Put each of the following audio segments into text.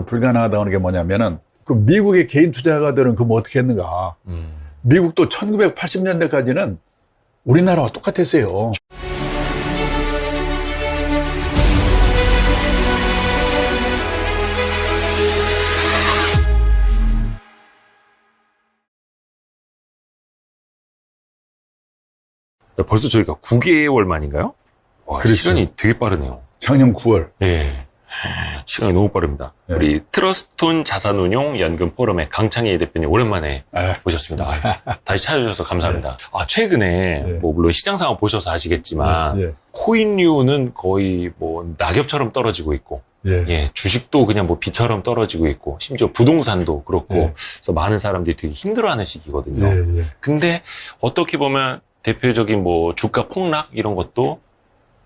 불가능하다고 하는 게 뭐냐면은 그 미국의 개인 투자가들은 그럼 어떻게 했는가. 미국도 1980년대까지는 우리나라와 똑같았어요. 벌써 저희가 9개월 만인가요? 와, 그렇죠. 시간이 되게 빠르네요. 작년 9월. 예. 시간이 너무 빠릅니다. 네. 우리 트러스톤 자산운용 연금 포럼의 강창희 대표님 오랜만에 오셨습니다. 다시 찾아주셔서 감사합니다. 최근에 뭐 물론 시장 상황 보셔서 아시겠지만 코인류는 거의 뭐 낙엽처럼 떨어지고 있고 주식도 그냥 뭐 비처럼 떨어지고 있고 심지어 부동산도 그렇고 그래서 많은 사람들이 되게 힘들어하는 시기거든요. 근데 어떻게 보면 대표적인 뭐 주가 폭락 이런 것도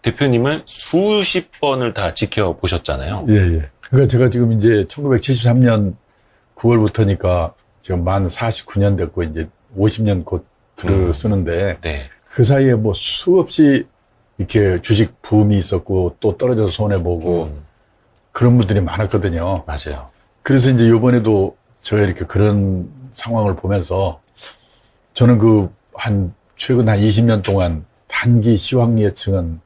대표님은 수십 번을 다 지켜보셨잖아요. 그러니까 제가 지금 이제 1973년 9월부터니까 지금 만 49년 됐고 이제 50년 곧 쓰는데 그 사이에 뭐 수없이 이렇게 주식 붐이 있었고 또 떨어져서 손해보고 그런 분들이 많았거든요. 맞아요. 그래서 이제 이번에도 제가 이렇게 그런 상황을 보면서 저는 최근 한 20년 동안 단기 시황 예측은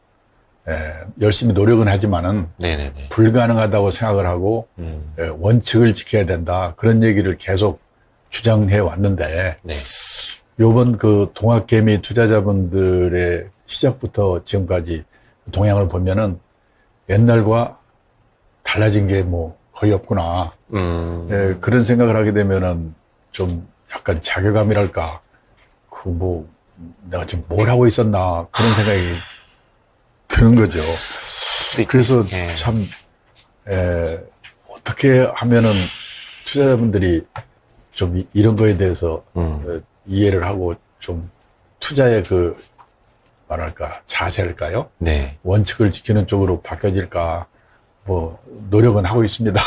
열심히 노력은 하지만은 불가능하다고 생각을 하고 원칙을 지켜야 된다 그런 얘기를 계속 주장해 왔는데 요번 그 동학개미 투자자분들의 시작부터 지금까지 동향을 보면은 옛날과 달라진 게 뭐 거의 없구나. 그런 생각을 하게 되면은 좀 약간 자괴감이랄까 내가 지금 뭘 하고 있었나 그런 생각이 드는 거죠. 그래서 참 어떻게 하면은 투자자분들이 좀 이런 거에 대해서 이해를 하고 좀 투자의 자세일까요? 원칙을 지키는 쪽으로 바뀌어질까 노력은 하고 있습니다.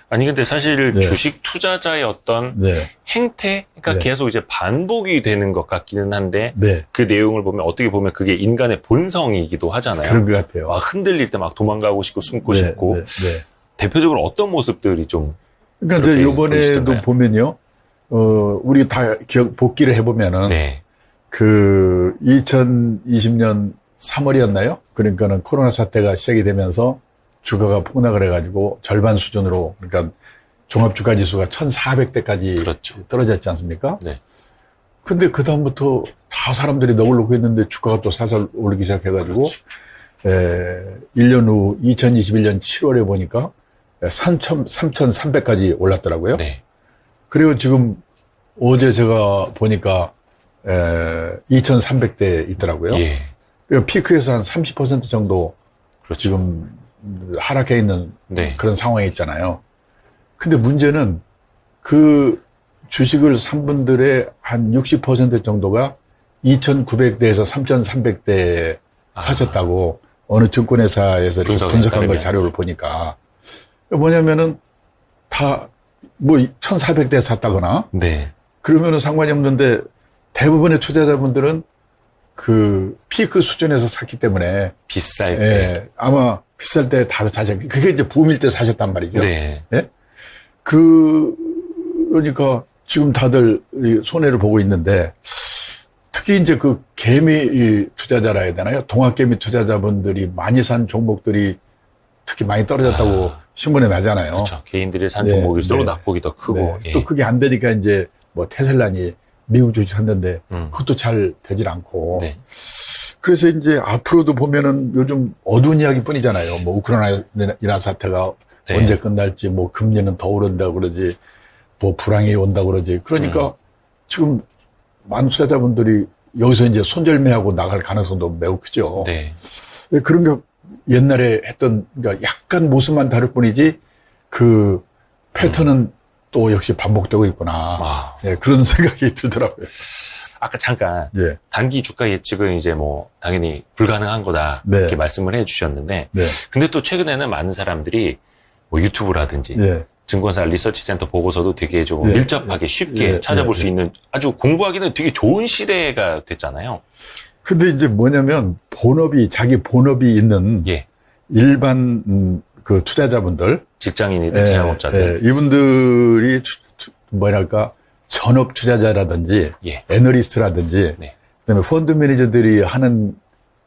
아니 근데 사실 주식 투자자의 어떤 행태, 그러니까 계속 이제 반복이 되는 것 같기는 한데 그 내용을 보면 어떻게 보면 그게 인간의 본성이기도 하잖아요. 그런 것 같아요. 흔들릴 때 막 도망가고 싶고 숨고 싶고 대표적으로 어떤 모습들이 좀 그러니까 이제 이번에도 보면요, 우리 다 복기를 해보면은 2020년 3월이었나요? 그러니까는 코로나 사태가 시작이 되면서 주가가 폭락을 해가지고 절반 수준으로, 그러니까 종합주가지수가 1400대까지 떨어졌지 않습니까? 근데 그다음부터 다 사람들이 넋을 놓고 있는데 주가가 또 살살 오르기 시작해가지고 1년 후 2021년 7월에 보니까 3300까지 올랐더라고요. 그리고 지금 어제 제가 보니까 2300대 있더라고요. 피크에서 한 30% 정도 지금 하락해 있는 그런 상황에 있잖아요. 근데 문제는 그 주식을 산 분들의 한 60% 정도가 2,900대에서 3,300대에 사셨다고 어느 증권회사에서 이렇게 분석한 걸 자료를 보니까 뭐냐면은 다 1,400대 샀다거나 그러면은 상관이 없는데 대부분의 투자자분들은 그 피크 수준에서 샀기 때문에 비쌀 때 아마 비쌀 때 다 사셨, 그게 이제 붐일 때 사셨단 말이죠. 그러니까 지금 다들 손해를 보고 있는데 특히 이제 그 개미 투자자라 해야 되나요? 동학개미 투자자분들이 많이 산 종목들이 특히 많이 떨어졌다고 신문에 나잖아요. 그렇죠. 개인들이 산 종목일수록 낙폭이 더 크고 또 그게 안 되니까 이제 테슬라니 미국 주식 샀는데 그것도 잘 되질 않고 그래서 이제 앞으로도 보면은 요즘 어두운 이야기뿐이잖아요. 우크라이나 사태가 언제 끝날지, 금리는 더 오른다 그러지, 불황이 온다 그러지. 그러니까 지금 많은 투자자분들이 여기서 이제 손절매하고 나갈 가능성도 매우 크죠. 그런 게 옛날에 했던, 그러니까 약간 모습만 다를 뿐이지 그 패턴은 또 역시 반복되고 있구나. 그런 생각이 들더라고요. 아까 잠깐 단기 주가 예측은 이제 당연히 불가능한 거다 이렇게 말씀을 해주셨는데 근데 또 최근에는 많은 사람들이 유튜브라든지 증권사 리서치 센터 보고서도 되게 좀 밀접하게 쉽게 찾아볼 수 있는 아주 공부하기는 되게 좋은 시대가 됐잖아요. 근데 이제 뭐냐면 자기 본업이 있는 일반 그 투자자분들 직장인이든 자영업자들. 이분들이 뭐랄까 전업 투자자라든지 예. 애널리스트라든지 네. 그다음에 펀드 매니저들이 하는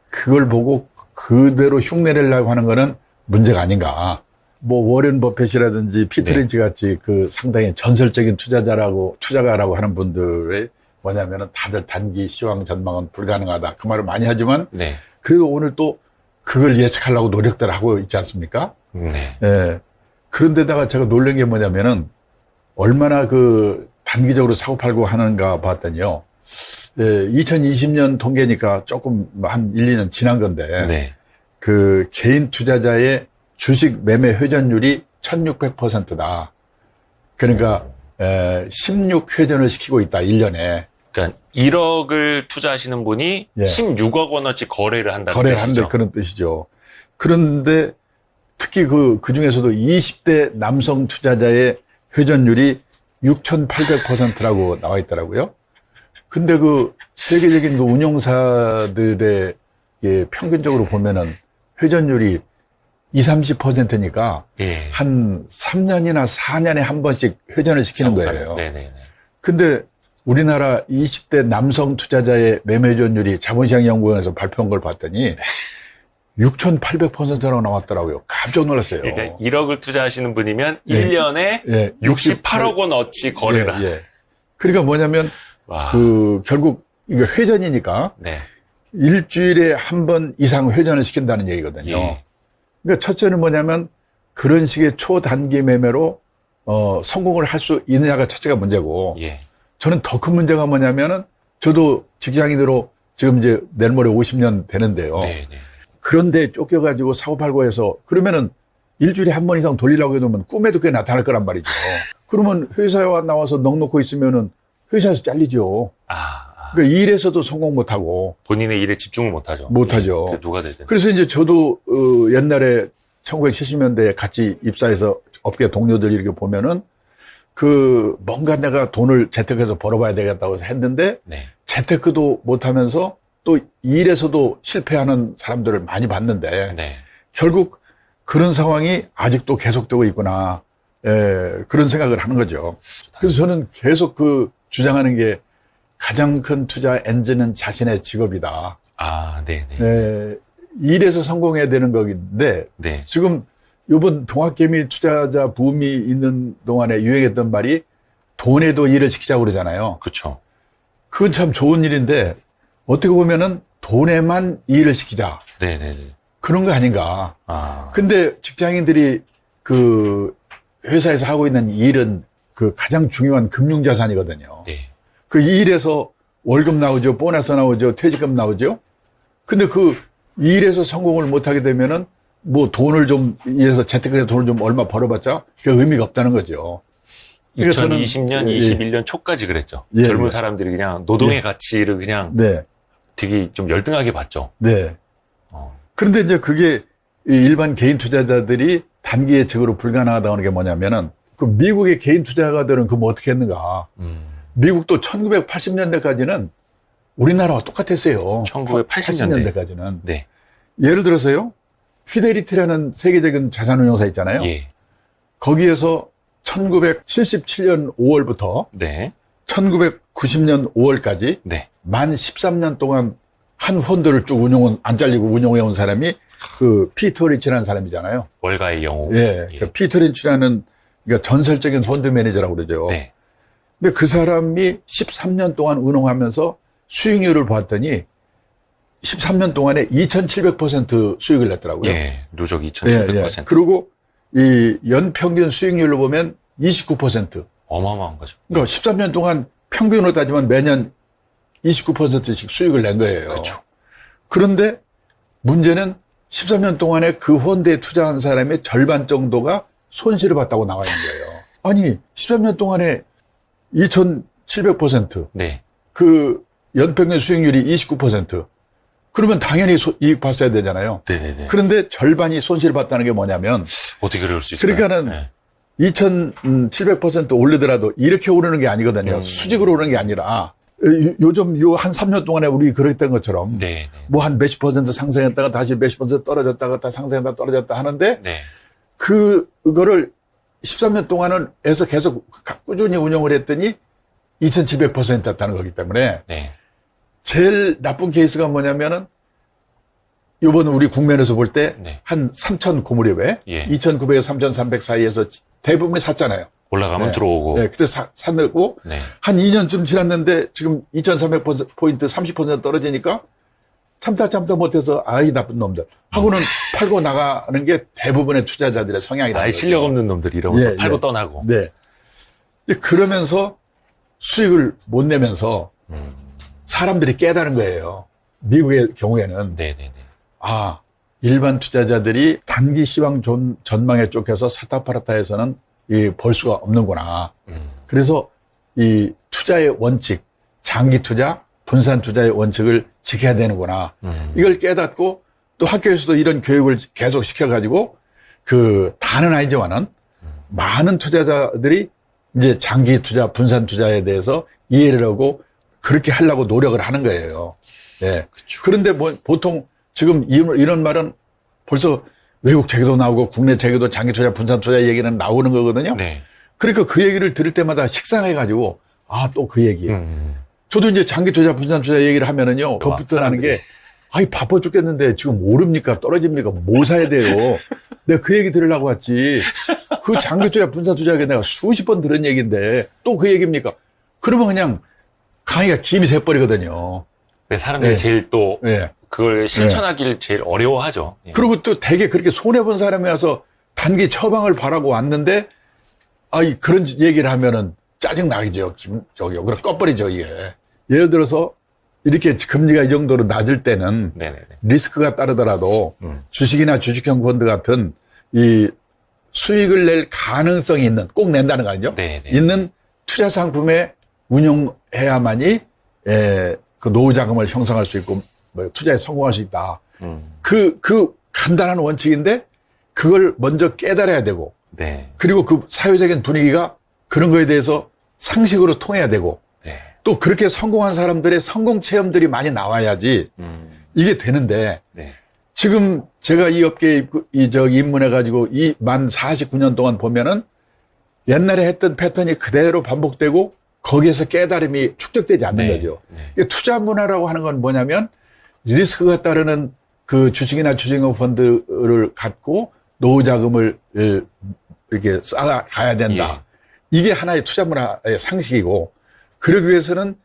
그걸 보고 그대로 흉내내려고 하는 거는 문제가 아닌가. 뭐 워렌 버핏이라든지 피터 네. 린치 같이 그 상당히 전설적인 투자가라고 하는 분들의 뭐냐면은 다들 단기 시황 전망은 불가능하다. 그 말을 많이 하지만 네. 그래도 오늘 또 그걸 예측하려고 노력들 하고 있지 않습니까? 네. 예. 그런데다가 제가 놀란 게 뭐냐면은 얼마나 그 단기적으로 사고팔고 하는가 봤더니요. 예, 2020년 통계니까 조금 한 1, 2년 지난 건데 네. 그 개인 투자자의 주식 매매 회전율이 1600%다. 그러니까 16회전을 시키고 있다. 1년에. 그러니까 1억을 투자하시는 분이 예. 16억 원어치 거래를 한다는 거래를 뜻이죠. 한다 그런 뜻이죠. 그런데 특히 그 중에서도 20대 남성 투자자의 회전율이 6800%라고 나와 있더라고요. 근데 그 세계적인 그 운용사들의 평균적으로 보면은 회전율이 20-30%니까 예. 한 3년이나 4년에 한 번씩 회전을 시키는 거예요. 네네네. 근데 우리나라 20대 남성 투자자의 매매 회전율이 자본시장연구원에서 발표한 걸 봤더니 6,800%라고 나왔더라고요. 깜짝 놀랐어요. 그러니까 1억을 투자하시는 분이면 예. 1년에 예, 68억 원어치 거래를 예, 예. 그러니까 뭐냐면 와. 결국 이거 회전이니까 네. 일주일에 한 번 이상 회전을 시킨다는 얘기거든요. 예. 그러니까 첫째는 뭐냐면 그런 식의 초단기 매매로 성공을 할 수 있느냐가 첫째가 문제고 예. 저는 더 큰 문제가 뭐냐면은 저도 직장인으로 지금 이제 내일 모레 50년 되는데요. 네, 네. 그런데 쫓겨가지고 사고팔고 해서 그러면은 일주일에 한 번 이상 돌리려고 해놓으면 꿈에도 그게 나타날 거란 말이죠. 그러면 회사에 나와서 넋 놓고 있으면은 회사에서 잘리죠. 그러니까 일에서도 성공 못하고. 본인의 일에 집중을 못하죠. 못하죠. 예. 누가 되든. 그래서 이제 저도 옛날에 1970년대에 같이 입사해서 업계 동료들 이렇게 보면은 뭔가 내가 돈을 재테크해서 벌어봐야 되겠다고 했는데 네. 재테크도 못하면서 또 일에서도 실패하는 사람들을 많이 봤는데 네. 결국 그런 상황이 아직도 계속되고 있구나. 그런 생각을 하는 거죠. 그래서 저는 계속 주장하는 게 가장 큰 투자 엔진은 자신의 직업이다. 네. 일에서 성공해야 되는 거긴데 네. 지금 요번 동학개미 투자자 붐이 있는 동안에 유행했던 말이 돈에도 일을 시키자고 그러잖아요. 그렇죠. 그건 참 좋은 일인데 어떻게 보면은 돈에만 일을 시키자. 네네. 그런 거 아닌가. 근데 직장인들이 회사에서 하고 있는 일은 가장 중요한 금융자산이거든요. 네. 그 일에서 월급 나오죠. 보너스 나오죠. 퇴직금 나오죠. 근데 일에서 성공을 못하게 되면은 돈을 좀, 일해서 재테크해서 돈을 좀 얼마 벌어봤자 그 의미가 없다는 거죠. 2020년, 21년 초까지 그랬죠. 예, 젊은 예. 사람들이 그냥 노동의 가치를 그냥 네. 되게 좀 열등하게 봤죠. 네. 그런데 이제 그게 일반 개인 투자자들이 단기 예측으로 불가능하다고 하는 게 뭐냐면은 미국의 개인 투자가들은 그럼 어떻게 했는가. 미국도 1980년대까지는 우리나라와 똑같았어요. 1980년대. 80년대까지는. 네. 예를 들어서요. 피델리티라는 세계적인 자산운용사 있잖아요. 예. 거기에서 1977년 5월부터 네. 1990년 5월까지 네. 만 13년 동안 한 펀드를 쭉 안 잘리고 운용해온 사람이 피터 린치라는 사람이잖아요. 월가의 영웅. 예. 예. 피터 린치라는 전설적인 펀드 매니저라고 그러죠. 네. 근데 그 사람이 13년 동안 운용하면서 수익률을 봤더니 13년 동안에 2,700% 수익을 냈더라고요. 예. 누적 2,700%. 그리고 이 연평균 수익률로 보면 29%. 어마어마한 거죠. 그러니까 13년 동안 평균으로 따지면 매년 29%씩 수익을 낸 거예요. 그렇죠. 그런데 문제는 13년 동안에 그 펀드에 투자한 사람의 절반 정도가 손실을 봤다고 나와 있는 거예요. 아니, 13년 동안에 2,700%. 네. 연평균 수익률이 29%. 그러면 당연히 이익 봤어야 되잖아요. 네네네. 그런데 절반이 손실을 봤다는 게 뭐냐면 어떻게 그럴 수 있을까요? 그러니까는 네. 2,700% 오르더라도 이렇게 오르는 게 아니거든요. 수직으로 오르는 게 아니라 요즘 한 3년 동안에 우리 그랬던 것처럼 네. 한 몇십 % 상승했다가 다시 몇십 % 떨어졌다가 다 상승했다가 떨어졌다 하는데 네. 그거를 13년 동안은 해서 계속 꾸준히 운영을 했더니 2700% 했다는 거기 때문에 네. 제일 나쁜 케이스가 뭐냐면은 이번 우리 국면에서 볼 때 한 3,000 고무렵에 2,900에서 3,300 사이에서 대부분이 샀잖아요. 올라가면 들어오고. 네, 그때 샀고 한 2년쯤 지났는데 지금 2,300포인트 30% 떨어지니까 참다 못해서 아이 나쁜 놈들 하고는 팔고 나가는 게 대부분의 투자자들의 성향이라는 아예 거죠. 실력 없는 놈들이 이러면서 팔고 떠나고. 네. 그러면서 수익을 못 내면서 사람들이 깨달은 거예요. 미국의 경우에는 일반 투자자들이 단기 시황 전망에 쫓겨서 사타파라타에서는 벌 수가 없는구나. 그래서 이 투자의 원칙, 장기 투자, 분산 투자의 원칙을 지켜야 되는구나. 이걸 깨닫고 또 학교에서도 이런 교육을 계속 시켜가지고 다는 아니지만은 많은 투자자들이 이제 장기 투자, 분산 투자에 대해서 이해를 하고 그렇게 하려고 노력을 하는 거예요. 예. 그쵸. 그런데 보통 지금 이런 말은 벌써 외국 재계도 나오고 국내 재계도 장기 투자, 분산 투자 얘기는 나오는 거거든요. 네. 그러니까 그 얘기를 들을 때마다 식상해가지고 또 그 얘기. 저도 이제 장기 투자, 분산 투자 얘기를 하면은요, 덧붙어 나는 게, 바빠 죽겠는데 지금 오릅니까? 떨어집니까? 뭐 사야 돼요? 내가 그 얘기 들으려고 왔지. 그 장기 투자, 분산 투자가 내가 수십 번 들은 얘기인데, 또 그 얘기입니까? 그러면 그냥 강의가 김이 새버리거든요. 네, 사람들이 제일 또, 그걸 실천하기를 제일 어려워하죠. 그리고 또 되게 그렇게 손해본 사람이 와서 단기 처방을 바라고 왔는데, 그런 얘기를 하면은 짜증나죠. 그럼 꺼버리죠, 이게. 예를 들어서, 이렇게 금리가 이 정도로 낮을 때는 리스크가 따르더라도 주식이나 주식형 펀드 같은 이 수익을 낼 가능성이 있는, 꼭 낸다는 거 아니죠? 있는 투자 상품에 운용해야만이, 그 노후 자금을 형성할 수 있고, 투자에 성공할 수 있다. 그 간단한 원칙인데, 그걸 먼저 깨달아야 되고, 그리고 그 사회적인 분위기가 그런 거에 대해서 상식으로 통해야 되고, 또 그렇게 성공한 사람들의 성공 체험들이 많이 나와야지 이게 되는데, 지금 제가 이 업계에 입문해가지고 만 49년 동안 보면은 옛날에 했던 패턴이 그대로 반복되고 거기에서 깨달음이 축적되지 않는 거죠. 투자 문화라고 하는 건 뭐냐면 리스크가 따르는 그 주식이나 주식형 펀드를 갖고 노후 자금을 이렇게 쌓아가야 된다. 이게 하나의 투자 문화의 상식이고, 그러기 위해서는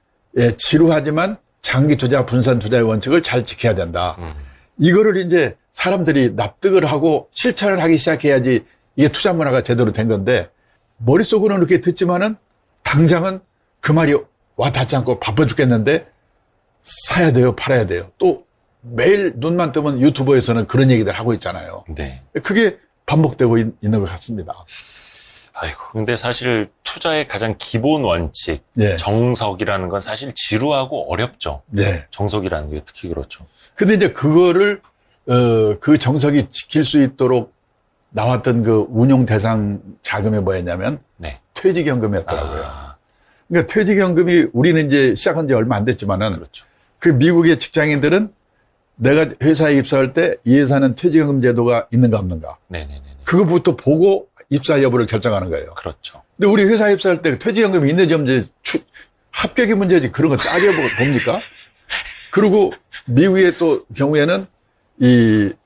지루하지만 장기 투자, 분산 투자의 원칙을 잘 지켜야 된다. 이거를 이제 사람들이 납득을 하고 실천을 하기 시작해야지 이게 투자 문화가 제대로 된 건데, 머릿속으로는 그렇게 듣지만은 당장은 그 말이 와닿지 않고 바빠 죽겠는데 사야 돼요, 팔아야 돼요. 또 매일 눈만 뜨면 유튜버에서는 그런 얘기들 하고 있잖아요. 그게 반복되고 있는 것 같습니다. 근데 사실 투자의 가장 기본 원칙, 정석이라는 건 사실 지루하고 어렵죠. 정석이라는 게 특히 그렇죠. 근데 이제 그거를, 그 정석이 지킬 수 있도록 나왔던 그 운용 대상 자금이 뭐였냐면, 퇴직연금이었더라고요. 그러니까 퇴직연금이 우리는 이제 시작한 지 얼마 안 됐지만은, 그 미국의 직장인들은 내가 회사에 입사할 때 이 회사는 퇴직연금 제도가 있는가 없는가. 그거부터 보고 입사 여부를 결정하는 거예요. 근데 우리 회사에 입사할 때 퇴직연금이 있는지 없는지 합격이 문제지 그런 거 따져봅니까? 그리고 미국의 또 경우에는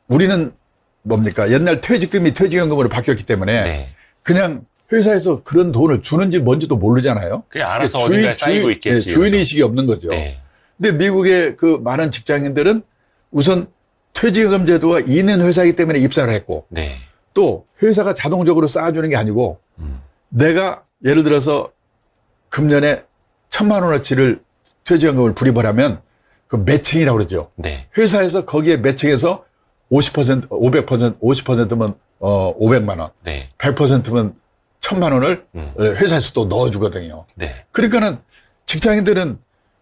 우리는 뭡니까? 옛날 퇴직금이 퇴직연금으로 바뀌었기 때문에 그냥 회사에서 그런 돈을 주는지 뭔지도 모르잖아요. 그냥 알아서 어딘가에 쌓이고 있겠지. 주인의식이 없는 거죠. 근데 미국의 그 많은 직장인들은 우선 퇴직연금 제도가 있는 회사이기 때문에 입사를 했고, 또 회사가 자동적으로 쌓아주는 게 아니고, 내가 예를 들어서 금년에 1,000만 원어치를 퇴직연금을 불입을 하면 그 매칭이라고 그러죠. 회사에서 거기에 매칭해서 50%, 500%, 50%면 500만 원, 100%면 1,000만 원을 회사에서 또 넣어주거든요. 그러니까는 직장인들은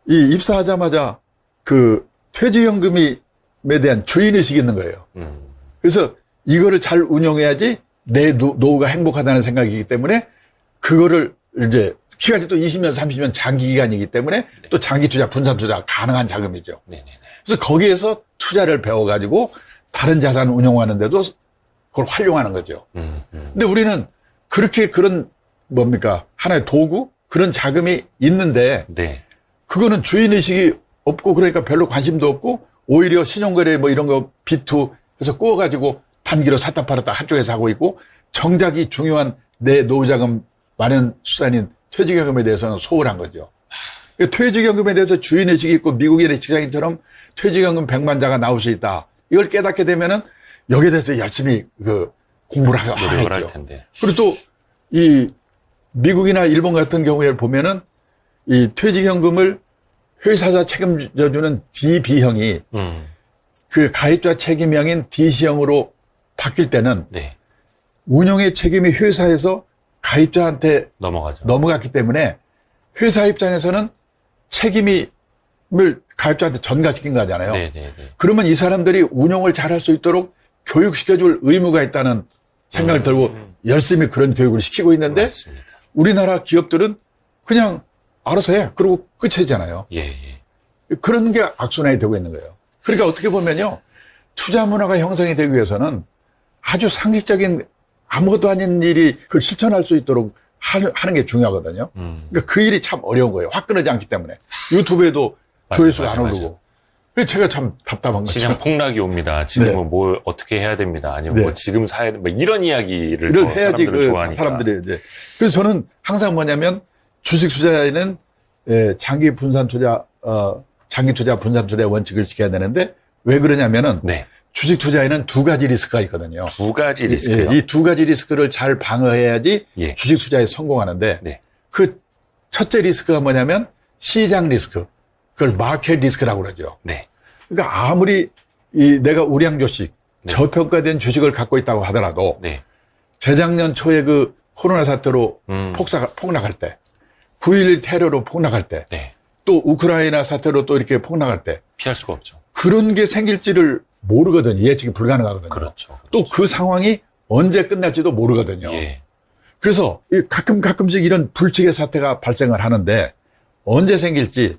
이 입사하자마자 그 퇴직연금에 대한 주인의식이 있는 거예요. 그래서 이거를 잘 운용해야지 내 노후가 행복하다는 생각이기 때문에 그거를 이제 기간이 또 20년, 30년 장기 기간이기 때문에 또 장기 투자, 분산 투자가 가능한 자금이죠. 그래서 거기에서 투자를 배워가지고 다른 자산 운용하는데도 그걸 활용하는 거죠. 근데 우리는 그렇게 그런 뭡니까? 하나의 도구? 그런 자금이 있는데 네. 그거는 주인의식이 없고 그러니까 별로 관심도 없고 오히려 신용거래 뭐 이런 거 B2 해서 구워가지고 단기로 샀다 팔았다 한쪽에서 하고 있고 정작이 중요한 내 노후자금 마련 수단인 퇴직연금에 대해서는 소홀한 거죠. 퇴직연금에 대해서 주인의식이 있고 미국의 직장인처럼 퇴직연금 100만자가 나올 수 있다. 이걸 깨닫게 되면은 여기에 대해서 열심히 공부를 노력을 할 하겠죠. 텐데. 그리고 또 이 미국이나 일본 같은 경우에 보면은 이 퇴직연금을 회사가 책임져주는 DB형이 그 가입자 책임형인 DC형으로 바뀔 때는 네. 운영의 책임이 회사에서 가입자한테 넘어갔기 때문에 회사 입장에서는 책임을 가입자한테 전가시킨 거잖아요. 네, 네, 네. 그러면 이 사람들이 운영을 잘할 수 있도록 교육시켜줄 의무가 있다는 생각을 들고 열심히 그런 교육을 시키고 있는데 맞습니다. 우리나라 기업들은 그냥 알아서 해. 그러고 끝이잖아요. 예, 예. 그런 게 악순환이 되고 있는 거예요. 그러니까 어떻게 보면요. 투자 문화가 형성이 되기 위해서는 아주 상식적인 아무것도 아닌 일이 그걸 실천할 수 있도록 하는 게 중요하거든요. 그러니까 그 일이 참 어려운 거예요. 화끈하지 않기 때문에. 유튜브에도 조회수가 안 오르고. 그래서 제가 참 답답한 거죠. 시장 폭락이 옵니다. 지금은 네. 뭘 어떻게 해야 됩니다. 아니면 네. 뭐 지금 사야 돼. 뭐 이런 이야기를 이런 또 해야지 사람들은 좋아하니까. 사람들이 이제. 그래서 저는 항상 뭐냐면 주식 투자에는 장기 분산 투자, 장기 투자, 분산 투자의 원칙을 지켜야 되는데 왜 그러냐면은 네. 주식 투자에는 두 가지 리스크가 있거든요. 두 가지 리스크요. 이 두 가지 리스크를 잘 방어해야지 예. 주식 투자에 성공하는데 네. 그 첫째 리스크가 뭐냐면 시장 리스크. 그걸 마켓 리스크라고 그러죠. 네. 그러니까 아무리 내가 우량주식, 네. 저평가된 주식을 갖고 있다고 하더라도 네. 재작년 초에 그 코로나 사태로 폭락할 때, 9.11 테러로 폭락할 때, 네. 또 우크라이나 사태로 또 이렇게 폭락할 때 피할 수가 없죠. 그런 게 생길지를 모르거든요. 예측이 불가능하거든요. 그렇죠. 또 그 상황이 언제 끝날지도 모르거든요. 예. 그래서 가끔씩 이런 불측의 사태가 발생을 하는데 언제 생길지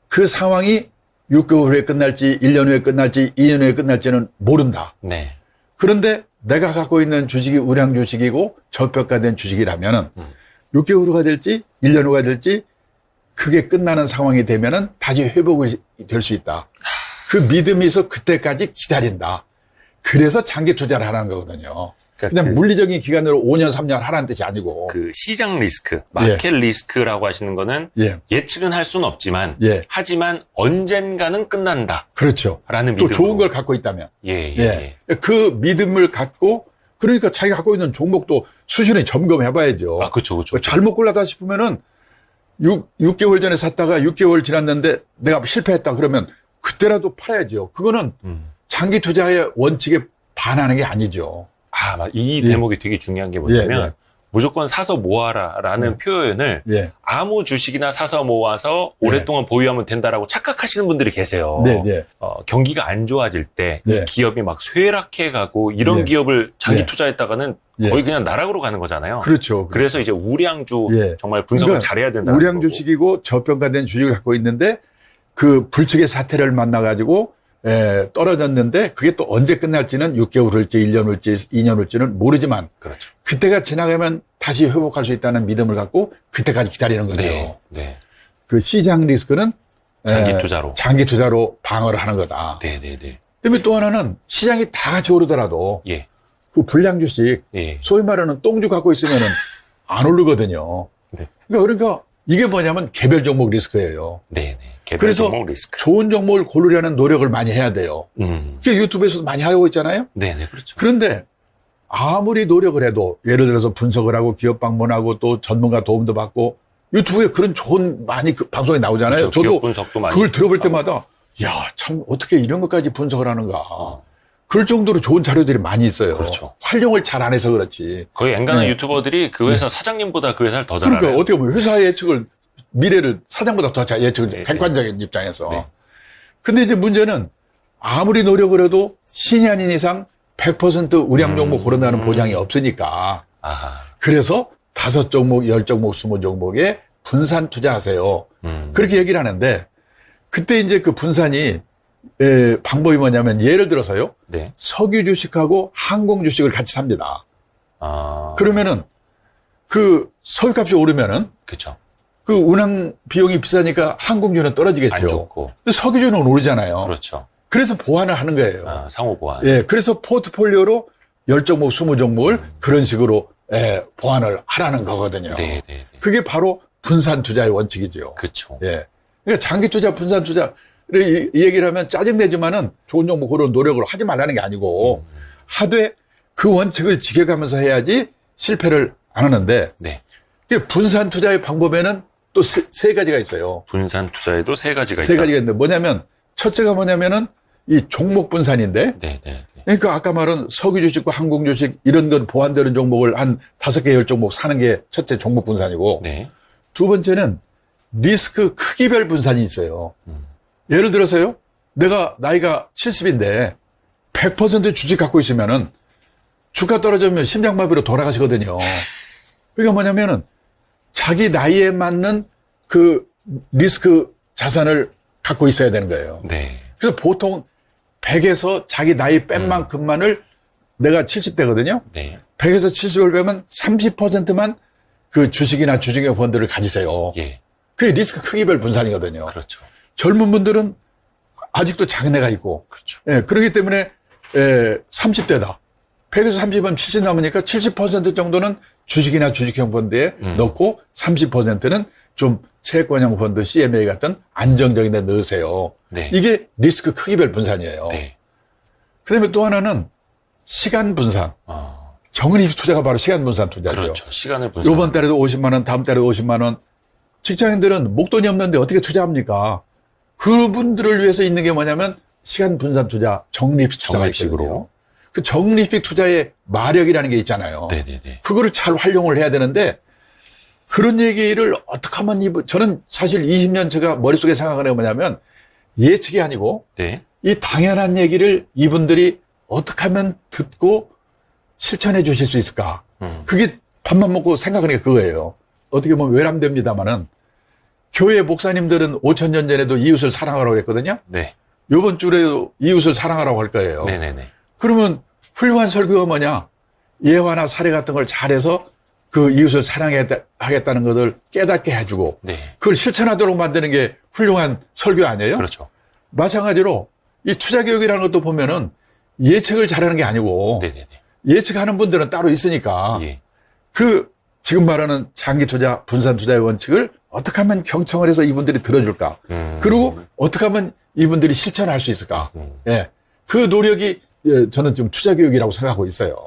그 상황이 6개월 후에 끝날지 1년 후에 끝날지 2년 후에 끝날지는 모른다. 네. 그런데 내가 갖고 있는 주식이 우량 주식이고 저평가된 주식이라면은 6개월 후가 될지 1년 후가 될지 그게 끝나는 상황이 되면은 다시 회복이 될 수 있다. 그 믿음이 있어 그때까지 기다린다. 그래서 장기 투자를 하라는 거거든요. 그러니까 그냥 물리적인 기간으로 5년, 3년 하라는 뜻이 아니고. 그 시장 리스크, 마켓 리스크라고 하시는 거는 예측은 할 수는 없지만 하지만 언젠가는 끝난다. 그렇죠. 라는 또 믿음으로. 좋은 걸 갖고 있다면. 그 믿음을 갖고 그러니까 자기가 갖고 있는 종목도 수시로 점검해봐야죠. 아, 그렇죠. 잘못 골랐다 싶으면은 6개월 전에 샀다가 6개월 지났는데 내가 실패했다 그러면 그때라도 팔아야죠. 그거는 장기 투자의 원칙에 반하는 게 아니죠. 아, 이 대목이 되게 중요한 게 뭐냐면 무조건 사서 모아라라는 표현을 아무 주식이나 사서 모아서 오랫동안 보유하면 된다라고 착각하시는 분들이 계세요. 경기가 안 좋아질 때 기업이 막 쇠락해가고 이런 기업을 장기 투자했다가는 거의 그냥 나락으로 가는 거잖아요. 그렇죠. 그래서 이제 우량주 정말 분석을 그러니까 잘해야 된다. 우량 주식이고 저평가된 주식을 갖고 있는데 그 불측의 사태를 만나가지고 떨어졌는데 그게 또 언제 끝날지는 6개월 흘지 1년 흘지 2년 흘지는 모르지만 그렇죠. 그때가 지나가면 다시 회복할 수 있다는 믿음을 갖고 그때까지 기다리는 거죠. 그 시장 리스크는 장기 투자로 방어를 하는 거다. 그다음에 또 하나는 시장이 다 같이 오르더라도 그 불량 주식 소위 말하는 똥주 갖고 있으면은 안 오르거든요. 그러니까 이게 뭐냐면 개별 종목 리스크예요. 그래서 종목 리스크. 좋은 종목을 고르려는 노력을 많이 해야 돼요. 그게 유튜브에서도 많이 하고 있잖아요. 그렇죠. 그런데 아무리 노력을 해도 예를 들어서 분석을 하고 기업 방문하고 또 전문가 도움도 받고 유튜브에 그런 좋은 많이 방송이 나오잖아요. 그렇죠. 저도 분석도 많이 그걸 들어볼 때마다 야, 참 어떻게 이런 것까지 분석을 하는가. 그럴 정도로 좋은 자료들이 많이 있어요. 그렇죠. 활용을 잘 안 해서 그렇지. 거의 엔간한 유튜버들이 그 회사 사장님보다 그 회사를 더 잘 알아요. 그러니까 어떻게 보면 회사의 예측을 미래를 사장보다 더 잘 예측을 객관적인 입장에서. 근데 이제 문제는 아무리 노력을 해도 신이 아닌 이상 100% 우량 종목 고른다는 보장이 없으니까. 그래서 5종목, 10종목, 20종목에 분산 투자하세요. 그렇게 얘기를 하는데 그때 이제 그 분산이 방법이 뭐냐면 예를 들어서요. 네. 석유 주식하고 항공 주식을 같이 삽니다. 아. 그러면은 그 석유값이 오르면은 그쵸. 그 운항 비용이 비싸니까 항공주는 떨어지겠죠. 안 좋고. 근데 석유주는 오르잖아요. 그렇죠. 그래서 보완을 하는 거예요. 아, 상호 보완. 예, 그래서 포트폴리오로 10종목, 20종목을 그런 식으로 보완을 하라는 거거든요. 네, 네, 네. 그게 바로 분산 투자의 원칙이죠. 그렇죠. 예. 그러니까 장기 투자, 분산 투자를 이 얘기를 하면 짜증내지만은 좋은 종목 고르는 노력을 하지 말라는 게 아니고 하되 그 원칙을 지켜가면서 해야지 실패를 안 하는데 네. 분산 투자의 방법에는 또 세 가지가 있어요. 분산 투자에도 세 가지가 세 있다. 가지가 있는데 뭐냐면 첫째가 뭐냐면은 이 종목 분산인데 네, 네, 네. 그러니까 아까 말한 석유 주식과 항공 주식 이런 건 보완되는 종목을 한 5개, 10종목 사는 게 첫째 종목 분산이고 네. 두 번째는 리스크 크기별 분산이 있어요. 예를 들어서요. 내가 나이가 70인데 100% 주식 갖고 있으면은 주가 떨어지면 심장마비로 돌아가시거든요. 그러니까 뭐냐면은 자기 나이에 맞는 그 리스크 자산을 갖고 있어야 되는 거예요. 네. 그래서 보통 100에서 자기 나이 뺀 만큼만을 내가 70대거든요. 네. 100에서 70을 빼면 30%만 그 주식이나 주식형 펀드를 가지세요. 예. 그게 리스크 크기별 분산이거든요. 그렇죠. 젊은 분들은 아직도 장래가 있고. 그렇죠. 예, 그렇기 때문에 30대다. 100에서 30은 70 남으니까 70% 정도는 주식이나 주식형 펀드에 넣고 30%는 좀 채권형 펀드, CMA 같은 안정적인 데 넣으세요. 네. 이게 리스크 크기별 분산이에요. 네. 그 다음에 또 하나는 시간 분산. 아, 정은이익 투자가 바로 시간 분산 투자죠. 그렇죠. 시간을 분산. 이번 달에도 50만 원, 다음 달에도 50만 원. 직장인들은 목돈이 없는데 어떻게 투자합니까? 그분들을 위해서 있는 게 뭐냐면 시간 분산 투자, 적립식 투자가 적립식으로. 있거든요. 그 적립식 투자의 마력이라는 게 있잖아요. 네네네. 그거를 잘 활용을 해야 되는데 그런 얘기를 어떻게 하면 저는 사실 20년 제가 머릿속에 생각하는 게 뭐냐면 예측이 아니고 네. 이 당연한 얘기를 이분들이 어떻게 하면 듣고 실천해 주실 수 있을까? 그게 밥만 먹고 생각하는 게 그거예요. 어떻게 보면 외람됩니다만은 교회 목사님들은 5,000년 전에도 이웃을 사랑하라고 했거든요. 네. 이번 주에도 이웃을 사랑하라고 할 거예요. 네네네. 그러면 훌륭한 설교가 뭐냐? 예화나 사례 같은 걸 잘해서 그 이웃을 사랑하겠다는 것을 깨닫게 해주고 네. 그걸 실천하도록 만드는 게 훌륭한 설교 아니에요? 그렇죠. 마찬가지로 이 투자 교육이라는 것도 보면은 예측을 잘하는 게 아니고 네네네. 예측하는 분들은 따로 있으니까 예. 그 지금 말하는 장기 투자, 분산 투자의 원칙을 어떻게 하면 경청을 해서 이분들이 들어줄까? 그리고 어떻게 하면 이분들이 실천할 수 있을까? 예. 그 노력이 저는 좀 투자 교육이라고 생각하고 있어요.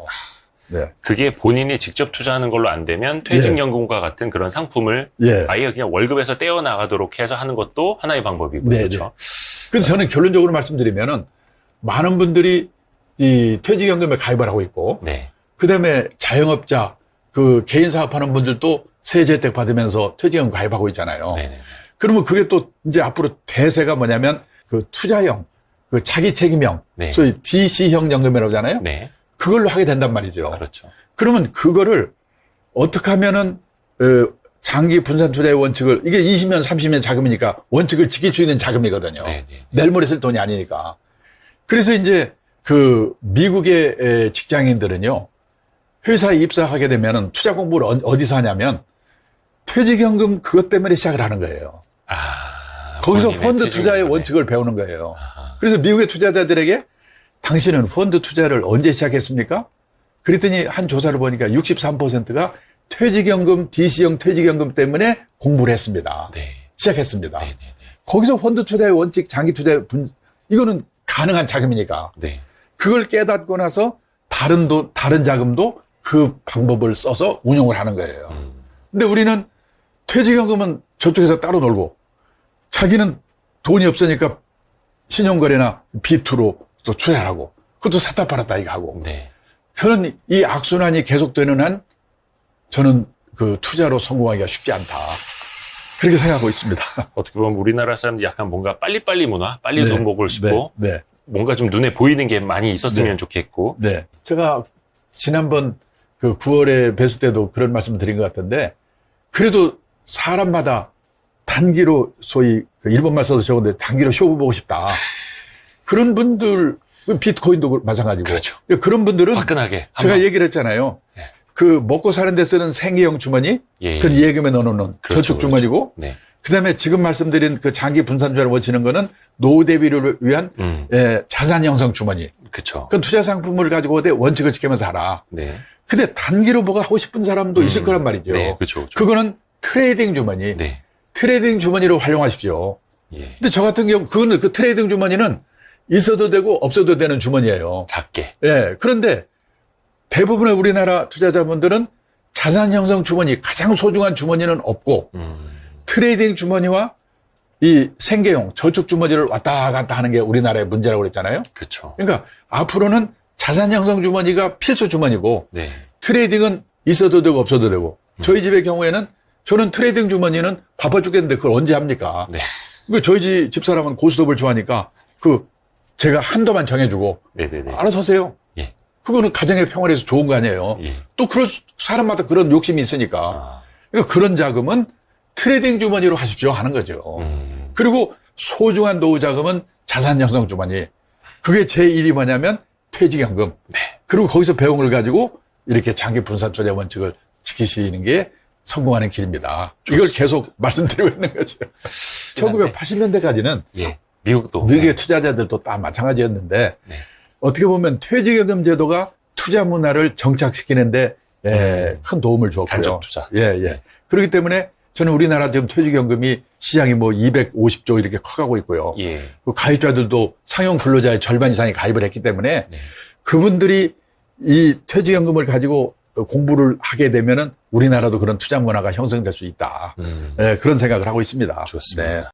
네. 그게 본인이 직접 투자하는 걸로 안 되면 퇴직연금과 같은 그런 상품을 아예 그냥 월급에서 떼어나가도록 해서 하는 것도 하나의 방법이고. 네, 그렇죠. 네. 그래서 저는 결론적으로 말씀드리면은 많은 분들이 이 퇴직연금에 가입을 하고 있고, 네. 그 다음에 자영업자, 그 개인 사업하는 분들도 세제 혜택 받으면서 퇴직연금 가입하고 있잖아요. 네네. 그러면 그게 또 이제 앞으로 대세가 뭐냐면 그 투자형, 그 자기 책임형, 네. 소위 DC형 연금이라고 하잖아요. 네. 그걸로 하게 된단 말이죠. 그렇죠. 그러면 그거를 어떻게 하면은 장기 분산 투자의 원칙을 이게 20년, 30년 자금이니까 원칙을 지킬 수 있는 자금이거든요. 네네. 내일 모레 쓸 돈이 아니니까. 그래서 이제 그 미국의 직장인들은요. 회사에 입사하게 되면은 투자 공부를 어디서 하냐면 퇴직연금 그것 때문에 시작을 하는 거예요. 아, 거기서 본인의 펀드 투자의 퇴직연금에. 원칙을 배우는 거예요. 아하. 그래서 미국의 투자자들에게 당신은 펀드 투자를 언제 시작했습니까? 그랬더니 한 조사를 보니까 63%가 퇴직연금, DC형 퇴직연금 때문에 공부를 했습니다. 네. 시작했습니다. 네네네. 거기서 펀드 투자의 원칙, 장기 투자의 이거는 가능한 자금이니까. 네. 그걸 깨닫고 나서 다른 자금도 그 방법을 써서 운용을 하는 거예요. 근데 우리는 퇴직연금은 저쪽에서 따로 놀고 자기는 돈이 없으니까 신용거래나 B2로 또 투자하고 그것도 샀다 팔았다 이거 하고. 네. 저는 이 악순환이 계속되는 한 저는 그 투자로 성공하기가 쉽지 않다. 그렇게 생각하고 있습니다. 어떻게 보면 우리나라 사람들이 약간 뭔가 빨리빨리 문화, 빨리 네. 돈 먹고 싶고 네. 뭔가 좀 눈에 보이는 게 많이 있었으면 네. 좋겠고. 네. 제가 지난번 그 9월에 뵀을 때도 그런 말씀 드린 것 같은데 그래도 사람마다 단기로 소위 그 일본말 써서 적은데 단기로 쇼부 보고 싶다. 그런 분들, 비트코인도 마찬가지고. 그렇죠. 그런 분들은 화끈하게. 제가 얘기를 했잖아요. 네. 그 먹고 사는 데 쓰는 생계형 주머니, 예. 그건 예금에 넣어놓는 그렇죠, 저축 주머니고, 네. 그다음에 지금 말씀드린 그 장기 분산주를 모치는 거는 노후 대비를 위한 자산 형성 주머니. 그렇죠. 그건 투자 상품을 가지고 오되 원칙을 지키면서 하라. 네. 근데 단기로 뭐가 하고 싶은 사람도 있을 거란 말이죠. 네, 그렇죠. 그거는 트레이딩 주머니. 네. 트레이딩 주머니로 활용하십시오. 예. 근데 저 같은 경우 그거는 그 트레이딩 주머니는 있어도 되고 없어도 되는 주머니예요. 작게. 예. 그런데 대부분의 우리나라 투자자분들은 자산 형성 주머니, 가장 소중한 주머니는 없고 트레이딩 주머니와 이 생계형 저축 주머니를 왔다 갔다 하는 게 우리나라의 문제라고 그랬잖아요. 그렇죠. 그러니까 앞으로는 자산 형성 주머니가 필수 주머니고 네. 트레이딩은 있어도 되고 없어도 되고 저희 집의 경우에는 저는 트레이딩 주머니는 바빠 죽겠는데 그걸 언제 합니까? 네. 그 저희 집사람은 고스톱을 좋아하니까 제가 한도만 정해주고 네네네. 알아서 하세요. 예. 그거는 가정의 평화를 위해서 좋은 거 아니에요. 예. 또 그런 사람마다 그런 욕심이 있으니까. 그러니까 그런 자금은 트레이딩 주머니로 하십시오 하는 거죠. 그리고 소중한 노후 자금은 자산 형성 주머니. 그게 제 일이 뭐냐면 퇴직연금. 네. 그리고 거기서 배운 걸 가지고 이렇게 장기 분산 투자 원칙을 지키시는 게 성공하는 길입니다. 이걸 계속 말씀드리고 있는 거죠. 1980년대까지는 예. 미국도. 미국의 투자자들도 다 마찬가지였는데 네. 어떻게 보면 퇴직연금 제도가 투자 문화를 정착시키는데 큰 도움을 주었고요. 간접 투자. 예. 그렇기 때문에 저는 우리나라 지금 퇴직연금이 시장이 뭐 250조 이렇게 커가고 있고요. 예. 그 가입자들도 상용 근로자의 절반 이상이 가입을 했기 때문에 네. 그분들이 이 퇴직연금을 가지고 공부를 하게 되면은 우리나라도 그런 투자 문화가 형성될 수 있다. 그런 생각을 하고 있습니다. 좋습니다. 네.